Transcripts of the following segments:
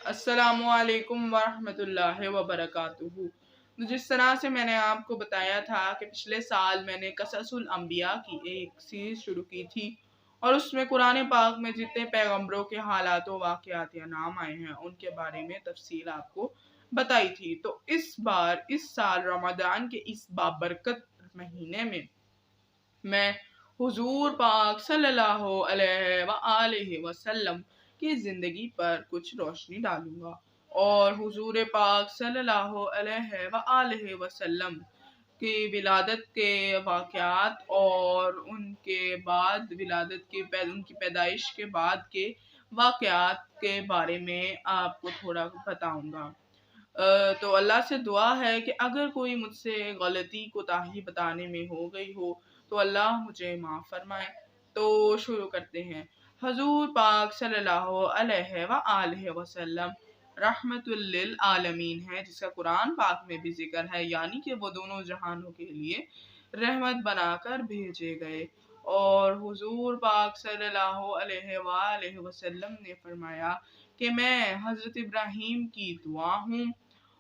السلام علیکم ورحمۃ اللہ وبرکاتہ۔ تو جس طرح سے میں نے آپ کو بتایا تھا کہ پچھلے سال میں نے قصص الانبیاء کی ایک سیریز شروع کی تھی، اور اس میں قرآن پاک میں جتنے پیغمبروں کے حالات و واقعات یا نام آئے ہیں ان کے بارے میں تفصیل آپ کو بتائی تھی۔ تو اس سال رمضان کے اس بابرکت مہینے میں حضور پاک صلی اللہ علیہ وآلہ وسلم کی زندگی پر کچھ روشنی ڈالوں گا، اور حضور پاک صلی اللہ علیہ وآلہ وسلم کی ولادت کے واقعات اور ان کے بعد ان کی پیدائش کے بعد کے واقعات کے بارے میں آپ کو تھوڑا بتاؤں گا۔ تو اللہ سے دعا ہے کہ اگر کوئی مجھ سے غلطی کوتاہی بتانے میں ہو گئی ہو تو اللہ مجھے معاف فرمائے۔ تو شروع کرتے ہیں۔ حضور پاک صلی اللہ علیہ وآلہ وسلم رحمت للعالمین ہے، جس کا قرآن پاک میں بھی ذکر ہے، یعنی کہ وہ دونوں جہانوں کے لیے رحمت بنا کر بھیجے گئے۔ اور حضور پاک صلی اللہ علیہ وآلہ وسلم نے فرمایا کہ میں حضرت ابراہیم کی دعا ہوں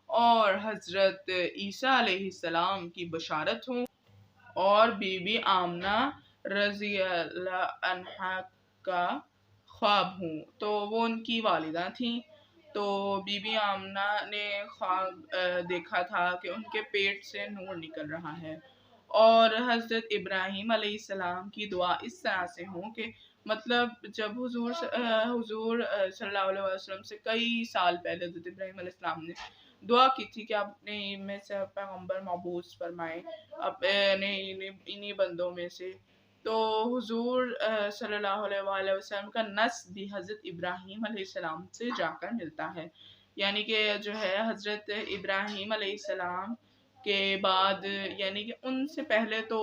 اور حضرت عیسیٰ علیہ السلام کی بشارت ہوں، اور بی بی آمنہ رضی اللہ عنہا کا خواب ہوں۔ تو وہ ان کی والدہ تھیں۔ تو بی بی آمنہ نے خواب دیکھا تھا کہ ان کے پیٹ سے نور نکل رہا ہے، اور حضرت ابراہیم علیہ السلام کی دعا اس طرح سے ہوں کہ مطلب جب حضور صلی اللہ علیہ وسلم سے کئی سال پہلے حضرت ابراہیم علیہ السلام نے دعا کی تھی کہ آپ نے ان میں سے پیغمبر مبعوث فرمائیں، انہی بندوں میں سے، تو حضور صلی اللہ علیہ وآلہ وسلم کا نسب بھی حضرت ابراہیم علیہ السلام سے جا کر ملتا ہے، یعنی کہ جو ہے حضرت ابراہیم علیہ السلام کے بعد، یعنی کہ ان سے پہلے تو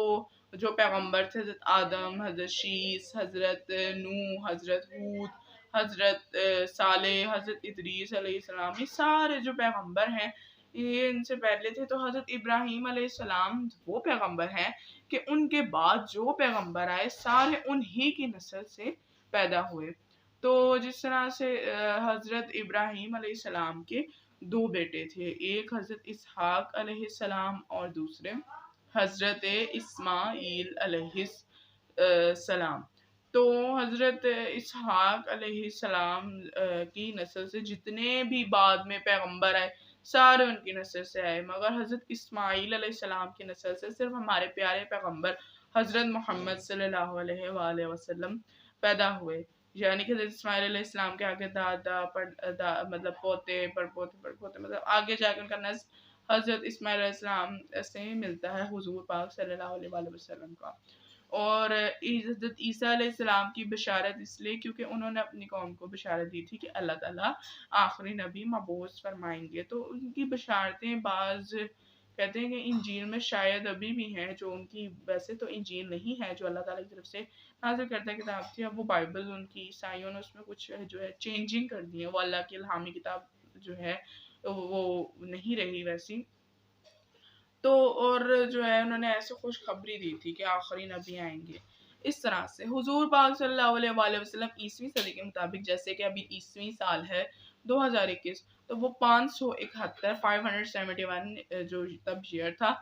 جو پیغمبر تھے حضرت آدم، حضرت شیس، حضرت نوح، حضرت ہود، حضرت صالح، حضرت ادریس علیہ السلام، یہ سارے جو پیغمبر ہیں یہ ان سے پہلے تھے۔ تو حضرت ابراہیم علیہ السلام وہ پیغمبر ہیں کہ ان کے بعد جو پیغمبر آئے سارے انہی کی نسل سے پیدا ہوئے۔ تو جس طرح سے حضرت ابراہیم علیہ السلام کے دو بیٹے تھے، ایک حضرت اسحاق علیہ السلام اور دوسرے حضرت اسماعیل علیہ السلام۔ تو حضرت اسحاق علیہ السلام کی نسل سے جتنے بھی بعد میں پیغمبر آئے سارے ان کی نسل سے آئے، مگر حضرت اسماعیل علیہ السلام کی نسل سے صرف ہمارے پیارے پیغمبر حضرت محمد صلی اللہ علیہ وآلہ وسلم پیدا ہوئے، یعنی کہ حضرت اسماعیل علیہ السلام کے آگے دادا مطلب پوتے پڑپوتے مطلب آگے جا کے ان کا نسب حضرت اسماعیل علیہ السلام سے ملتا ہے حضور پاک صلی اللہ علیہ وآلہ وسلم کا۔ اور حضرت عیسیٰ علیہ السلام کی بشارت اس لیے کیونکہ انہوں نے اپنی قوم کو بشارت دی تھی کہ اللہ تعالیٰ آخری نبی مبعوث فرمائیں گے، تو ان کی بشارتیں بعض کہتے ہیں کہ انجیل میں شاید ابھی بھی ہیں، جو ان کی ویسے تو انجیل نہیں ہے جو اللہ تعالیٰ کی طرف سے نازل کردہ کتاب تھی، اب وہ بائبل ان کی عیسائیوں نے اس میں کچھ جو ہے چینجنگ کر دی ہے، وہ اللہ کی الہامی کتاب جو ہے وہ نہیں رہی ویسی۔ تو اور جو ہے انہوں نے ایسے خوشخبری دی تھی کہ آخری نبی آئیں گے۔ اس طرح سے حضور پاک صلی اللہ علیہ وآلہ وسلم عیسوی صدی کے مطابق، جیسے کہ ابھی عیسوی سال ہے 2021، تو وہ 571 جو تب ایئر تھا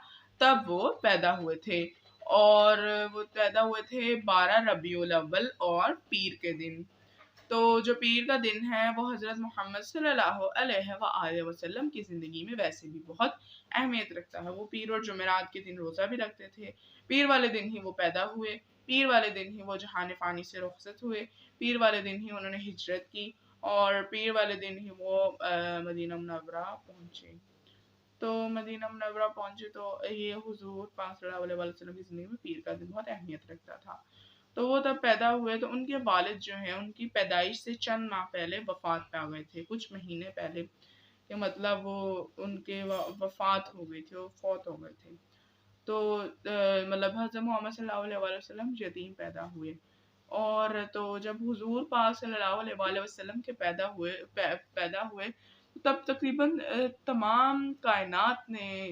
تب وہ پیدا ہوئے تھے، اور وہ پیدا ہوئے تھے 12 ربیع الاول اور پیر کے دن۔ تو جو پیر کا دن ہے وہ حضرت محمد صلی اللہ علیہ وآلہ وسلم کی زندگی میں ویسے بھی بہت اہمیت رکھتا ہے۔ وہ پیر اور جمعرات کے دن روزہ بھی رکھتے تھے، پیر والے دن ہی وہ پیدا ہوئے، پیر والے دن ہی وہ جہان فانی سے رخصت ہوئے، پیر والے دن ہی انہوں نے ہجرت کی، اور پیر والے دن ہی وہ مدینہ منورہ پہنچے۔ تو مدینہ منورہ پہنچے تو یہ حضور پاک صلی اللہ علیہ وسلم کی زندگی میں پیر کا دن بہت اہمیت رکھتا تھا۔ تو وہ تب پیدا ہوئے تو ان کے والد جو ہیں ان کی پیدائش سے چند ماہ پہلے وفات پا گئے تھے، کچھ مہینے پہلے، کہ مطلب وہ ان کے وفات ہو گئی تھی، وہ فوت ہو گئے تھے۔ تو مطلب حضرت محمد صلی اللہ علیہ وآلہ وسلم یتیم پیدا ہوئے، اور تو جب حضور پاک صلی اللہ علیہ وآلہ وسلم کے پیدا ہوئے تب تقریباً تمام کائنات نے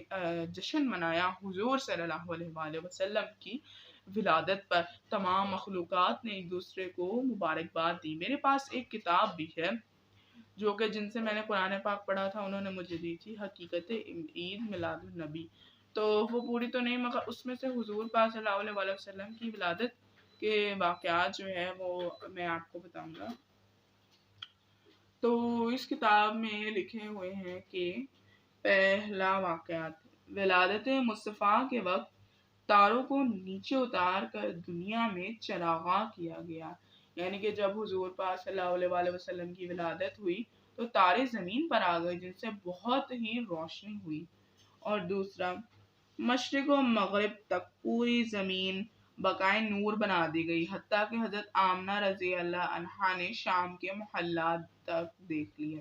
جشن منایا حضور صلی اللہ علیہ وآلہ وسلم کی ولادت پر، تمام مخلوقات نے ایک دوسرے کو مبارکباد دی۔ میرے پاس ایک کتاب بھی ہے جو کہ جن سے میں نے قرآن پاک پڑھا تھا انہوں نے مجھے دی تھی حقیقت عید میلاد النبی. تو وہ پوری تو نہیں مگر اس میں سے حضور پاک صلی اللہ علیہ وسلم کی ولادت کے واقعات جو ہے وہ میں آپ کو بتاؤں گا. تو اس کتاب میں لکھے ہوئے ہیں کہ پہلا واقعات ولادت مصطفیٰ کے وقت تاروں کو نیچے اتار کر دنیا میں چراغاں کیا گیا. یعنی کہ جب حضور پاک صلی اللہ علیہ وسلم کی ولادت ہوئی تو تارے زمین پر آ گئے جن سے بہت ہی روشنی ہوئی. اور دوسرا مشرق و مغرب تک پوری زمین بقائے نور بنا دی گئی حتیٰ کہ حضرت آمنہ رضی اللہ عنہا نے شام کے محلات تک دیکھ لیے.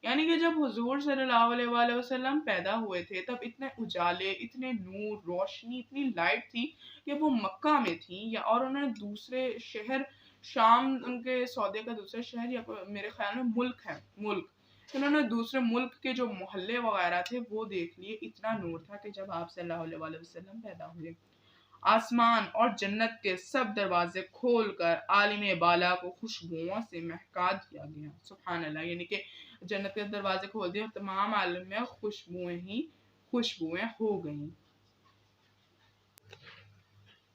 یعنی کہ جب حضور صلی اللہ علیہ وسلم پیدا ہوئے تھے تب اتنے اجالے اتنے نور روشنی اتنی لائٹ تھی کہ وہ مکہ میں تھی یا اور انہوں نے دوسرے شہر شام ان کے سودے کا دوسرا شہر یا میرے خیال میں ملک ہے ملک انہوں نے دوسرے ملک کے جو محلے وغیرہ تھے وہ دیکھ لیے. اتنا نور تھا کہ جب آپ صلی اللہ علیہ وسلم پیدا ہوئے آسمان اور جنت کے سب دروازے کھول کر عالم بالا کو خوشبوؤں سے مہکا دیا گیا. سبحان اللہ. یعنی کہ جنت کے دروازے کھول دیے اور تمام عالم میں خوشبوئیں ہو گئیں.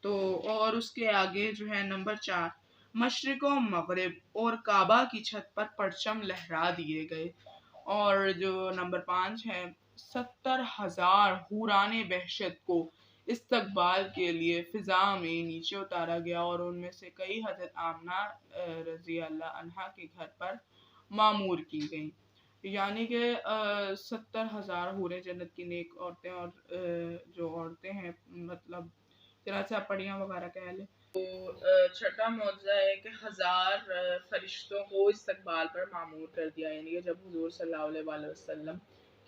تو اور اس کے آگے جو ہے نمبر 4 مشرق و مغرب اور کعبہ کی چھت پر پرچم لہرا دیے گئے. اور جو نمبر 5 ہے 70,000 حوران بہشت کو استقبال کے لیے فضا میں نیچے اتارا گیا اور ان میں سے کئی حضرت آمنہ رضی اللہ عنہا کے گھر پر معمور کی گئیں. یعنی کہ 70,000 حوریں جنت کی نیک عورتیں اور جو عورتیں ہیں مطلب چنانچہ آپ پڑیاں وغیرہ کہہ لیں. تو چھٹا معجزہ ہے کہ 1000 فرشتوں کو استقبال پر معمور کر دیا. یعنی کہ جب حضور صلی اللہ علیہ وسلم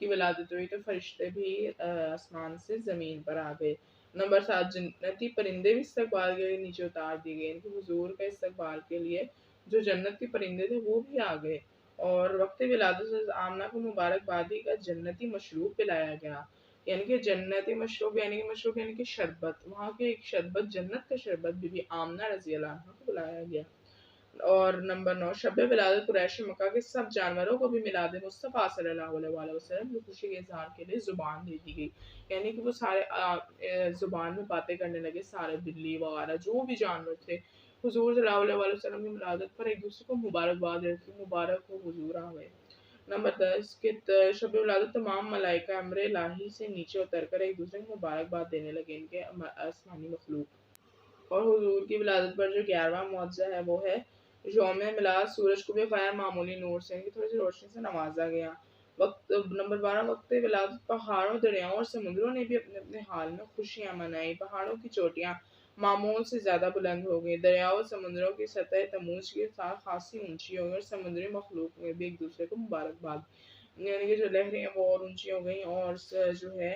کی ولادت ہوئی تو فرشتے بھی آسمان سے زمین پر آ گئے. نمبر 7 جنتی پرندے بھی استقبال کے لیے نیچے اتار دیے گئے. یعنی کہ حضور کا استقبال کے لیے جو جنت کے پرندے تھے وہ بھی آ گئے. اور وقت ولادت سے آمنہ کو مبارکبادی کا جنتی مشروب پلایا گیا. یعنی کہ جنتی مشروب یعنی کہ شربت وہاں کے ایک شربت جنت کا شربت بی بی آمنہ رضی اللہ عنہ کو پلایا گیا. اور نمبر 9 شب ولادت قریش مکہ کے سب جانوروں کو بھی میلاد مصطفیٰ صلی اللہ علیہ وسلم کی خوشی کے اظہار کے لیے زبان دے دی گئی. یعنی کہ وہ سارے زبان میں باتیں کرنے لگے. سارے بلی وغیرہ جو بھی جانور تھے حضور صلی اللہ علیہ وسلم کی ولادت پر ایک دوسرے کو مبارکباد دیتے مبارک ہو حضور آ گئے. نمبر 10 کہ شب ولادت تمام ملائکہ امر الہی سے نیچے اتر کر ایک دوسرے کو مبارکباد دینے لگے ان کے آسمانی مخلوق. اور حضور کی ولادت پر جو 11واں معجزہ ہے وہ ہے یوم میلاد. سورج کو بھی غیر معمولی نور سے تھوڑی سی روشنی سے نوازا گیا. نمبر 12 وقت ولادت پہاڑوں دریاؤں اور سمندروں نے بھی اپنے اپنے حال میں خوشیاں منائی. پہاڑوں کی چوٹیاں معمول سے زیادہ بلند ہو گئی. دریاؤں اور سمندروں کی سطح تموج کے ساتھ خاصی اونچی ہو گئی اور سمندری مخلوق میں بھی ایک دوسرے کو مبارکباد یعنی کہ جو لہریں ہیں وہ اور اونچی ہو گئیں. اور جو ہے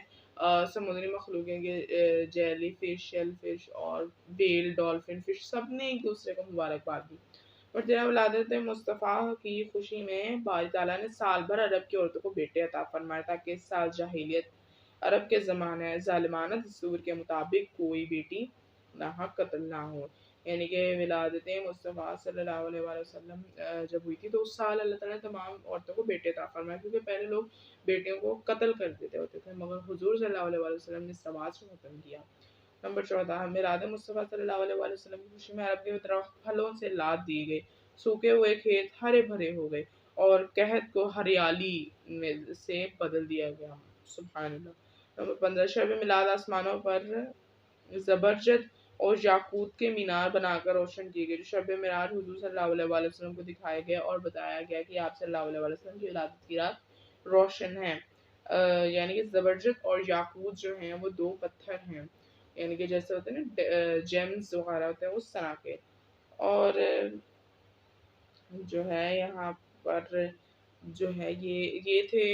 سمندری مخلوقیں کے جیلی فش شیل فش اور ویل ڈالفن فش سب نے ایک دوسرے کو مبارکباد دی. اور جناب ولادت مصطفیٰ کی خوشی میں باری تعالیٰ نے سال بھر عرب کی عورتوں کو بیٹے عطا فرمائے تاکہ اس سال جاہلیت عرب کے زمانے ظالمانہ دستور کے مطابق کوئی بیٹی ناحق قتل نہ ہو. یعنی کہ ولادت مصطفیٰ صلی اللہ علیہ وسلم جب ہوئی تھی تو اس سال اللہ تعالیٰ نے تمام عورتوں کو بیٹے عطا فرمائے کیونکہ پہلے لوگ بیٹیوں کو قتل کر دیتے ہوتے تھے مگر حضور صلی اللہ علیہ وسلم نے اس رواج کو ختم کیا. نمبر 14 میلاد مصطفیٰ صلی اللہ علیہ وسلم کی خوشی میں عرب کے درخت پھلوں سے لاد دیے گئے. سوکھے ہوئے کھیت ہرے بھرے ہو گئے اور قحط کو ہریالی میں سے بدل دیا گیا. سبحان اللہ. نمبر 15 شب میلاد آسمانوں پر زبرجد اور یاقوت کے مینار بنا کر روشن کیے گئے. جو شب معراج حضور صلی اللہ علیہ وسلم کو دکھایا گیا اور بتایا گیا کہ آپ صلی اللہ علیہ وسلم کی ولادت کی رات روشن ہے. یعنی کہ زبرجد اور یاقوت جو ہیں وہ دو پتھر ہیں یعنی کہ جیسے ہوتے ہیں نا جیمز وغیرہ ہوتے ہیں اس طرح کے. اور جو ہے یہاں پر جو ہے یہ تھے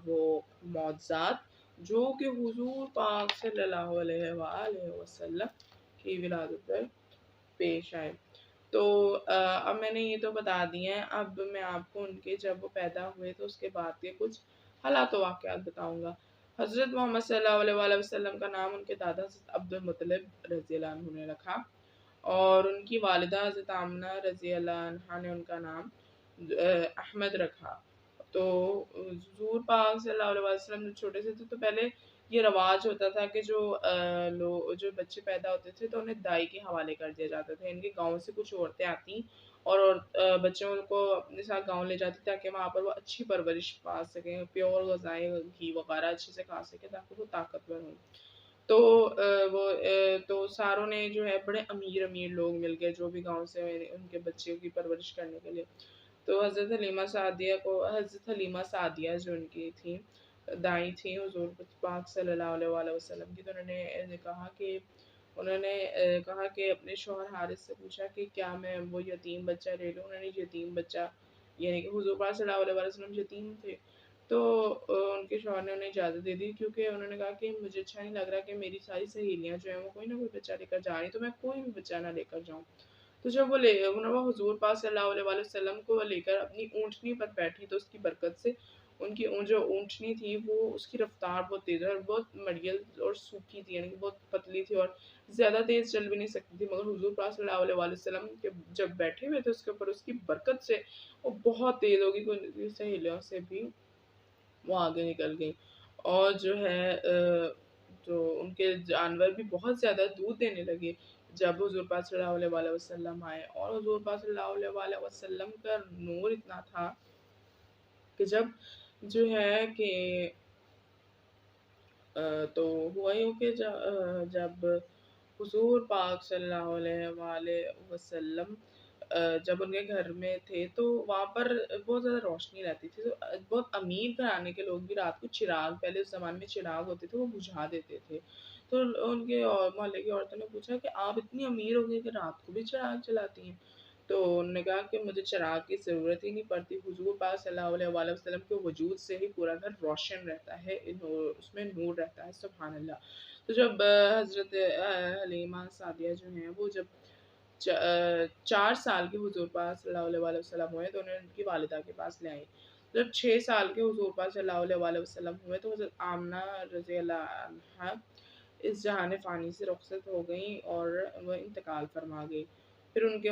وہ معجزات جو کہ حضور پاک صلی اللہ علیہ وآلہ وسلم کی ولادت پر پیش آئے. تو اب میں نے یہ تو بتا دیا ہے. اب میں آپ کو ان کے جب وہ پیدا ہوئے تو اس کے بعد کے کچھ حالات و واقعات بتاؤں گا. حضرت محمد صلی اللہ علیہ وسلم کا نام ان کے دادا حضرت عبد المطلب رضی اللہ عنہ نے رکھا اور ان کی والدہ حضرت آمنہ رضی اللہ عنہا نے ان کا نام احمد رکھا۔ تو حضور پاک صلی اللہ علیہ وسلم جب چھوٹے سے تھے تو پہلے یہ رواج ہوتا تھا کہ لوگ جو بچے پیدا ہوتے تھے تو انہیں دائی کے حوالے کر دیا جاتا تھا۔ ان کے گاؤں سے کچھ عورتیں آتی اور بچوں کو اپنے ساتھ گاؤں لے جاتی تاکہ وہاں پر وہ اچھی پرورش پا سکیں، پیور غذائیں گھی وغیرہ اچھے سے کھا سکیں تاکہ وہ طاقتور ہوں۔ تو تو ساروں نے جو ہے بڑے امیر امیر لوگ مل گئے جو بھی گاؤں سے ان کے بچوں کی پرورش کرنے کے لیے۔ تو حضرت حلیمہ سعدیہ جو ان کی تھیں دائیں تھیں حضور پاک صلی اللہ علیہ وآلہ وسلم کی، تو انہوں نے کہا کہ اپنے شوہر حارث سے پوچھا کہ کیا میں وہ یتیم بچہ لے لوں۔ انہوں نے یتیم بچہ، یعنی کہ حضور پاک صلی اللہ علیہ وآلہ وسلم یتیم تھے، تو ان کے شوہر نے انہیں اجازت دے دی، کیونکہ انہوں نے کہا کہ مجھے اچھا نہیں لگ رہا کہ میری ساری سہیلیاں جو ہیں وہ کوئی نہ کوئی بچہ لے کر جا رہی، تو میں کوئی بھی بچہ نہ لے کر جاؤں۔ تو جب وہ حضور پاک صلی اللہ علیہ وآلہ وسلم کو لے کر اپنی اونٹنی پر بیٹھی تو اس کی برکت سے ان کی جو اونٹنی تھی وہ اس کی رفتار بہت تیز ہے اور بہت مڑیل اور سوکھی تھی، یعنی کہ بہت پتلی تھی اور زیادہ تیز چل بھی نہیں سکتی تھی، مگر حضور پاک صلی اللہ علیہ وآلہ وسلم کے جب بیٹھے ہوئے تھے اس کے اوپر، اس کی برکت سے وہ بہت تیز ہوگی کہ ان کی سہیلیوں سے بھی وہ آگے نکل گئی، اور جو ہے جو ان کے جانور بھی بہت زیادہ دودھ دینے لگے جب حضور پاک صلی اللہ علیہ وآلہ وسلم آئے۔ اور حضور پاک صلی اللہ علیہ وآلہ وسلم کا نور اتنا تھا کہ جب جو ہے کہ تو ہوا یوں کہ جب حضور پاک صلی اللہ علیہ وآلہ وسلم جب ان کے گھر میں تھے تو وہاں پر بہت زیادہ روشنی رہتی تھی، تو بہت امیر گھرانے کے لوگ بھی رات کو چراغ، پہلے اس زمانے میں چراغ ہوتے تھے وہ بجھا دیتے تھے۔ تو ان کے محلے کی عورتوں نے پوچھا کہ آپ اتنی امیر ہو گئی کہ رات کو بھی چراغ چلاتی ہیں؟ تو انہوں نے کہا کہ مجھے چراغ کی ضرورت ہی نہیں پڑتی، حضور پاک صلی اللہ علیہ وآلہ وسلم کے وجود سے ہی پورا گھر روشن رہتا ہے، اس میں نور رہتا ہے، سبحان اللہ۔ تو جب حضرت حلیمہ سعدیہ جو ہیں وہ جب 4 سال کے حضور پاک صلی اللہ علیہ وآلہ وسلم ہوئے تو انہیں ان کی والدہ کے پاس لے آئیں۔ جب 6 سال کے حضور پاک صلی اللہ علیہ وآلہ وسلم ہوئے تو حضرت آمنہ رضی اللہ عنہا اس جہان فانی سے رخصت ہو گئیں اور وہ انتقال فرما گئی۔ پھر ان کے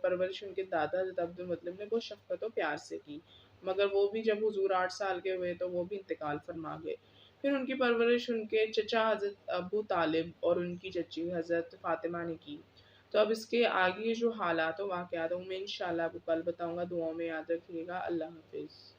پرورش ان کے دادا حضرت عبدالمطلب نے بہت شفقت و پیار سے کی، مگر وہ بھی جب حضور 8 سال کے ہوئے تو وہ بھی انتقال فرما گئے۔ پھر ان کی پرورش ان کے چچا حضرت ابو طالب اور ان کی چچی حضرت فاطمہ نے کی۔ تو اب اس کے آگے جو حالات و واقعات ہیں وہ میں انشاءاللہ آپ کو کل بتاؤں گا، دعاؤں میں یاد رکھیے گا۔ اللہ حافظ۔